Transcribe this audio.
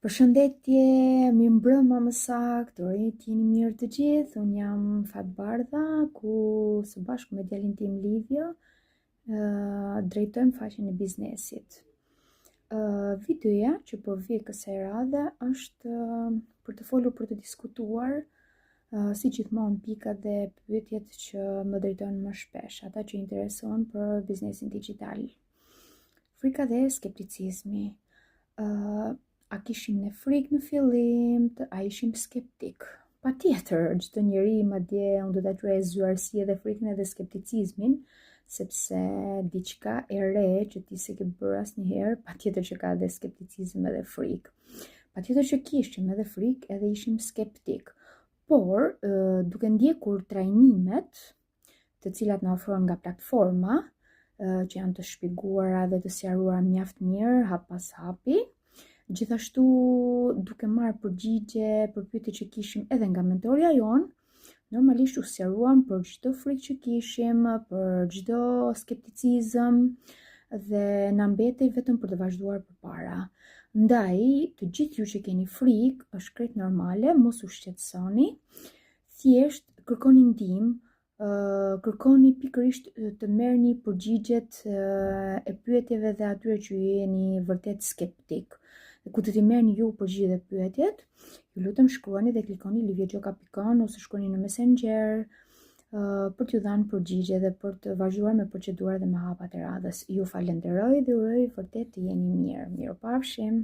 Përshëndetje, mirëmbrëma më saktë, urit jeni mirë të gjithë, unë jam Fatbardha, ku së bashku me djalin tim Livio, drejtojmë faqen e biznesit. Videoja që po vi kësaj radhe është për të folur, për të diskutuar, si gjithmonë pikat dhe pyetjet që më drejtojnë më shpesh, ata që interesohen për biznesin digital. Frika dhe skepticizmi. A kishim ne frikë në fillim, a ishim skeptik? Patjetër, çdo njeri, madje unë do ta quaj zyarsi dhe frikën edhe skepticizmin, sepse diçka e re që ti s'e ke bërë asnjëherë, patjetër që ka edhe skepticizëm edhe frikë. Patjetër që kishim edhe frikë edhe ishim skeptik. Por, duke ndjekur trajnimet, të cilat na ofrohen nga platforma, që janë të shpjeguara dhe të sqaruara mjaft mirë, hap pas hapi, gjithashtu duke marrë përgjigje për pyetjet që kishim edhe nga mentorja jonë, normalisht u sqaruam për çdo frikë që kishim, për çdo skepticizëm dhe na mbetej vetëm për të vazhduar përpara. Ndaj, të gjithë ju që keni frikë, është krejt normale, mos u shqetësoni, thjesht kërkoni ndihmë, kërkoni pikërisht të merrni përgjigjet e pyetjeve dhe atyre që jeni vërtet skeptik. Ku të t'i merrni ju përgjigjet e pyetjet, ju lutem shkruani dhe klikoni liviojoka.com ose shkruani në Messenger për t'ju dhënë përgjigje dhe për të vazhduar me procedurat dhe me hapat e radhës. Ju falenderoj dhe uroj vërtet të jeni mirë. Mirupafshim.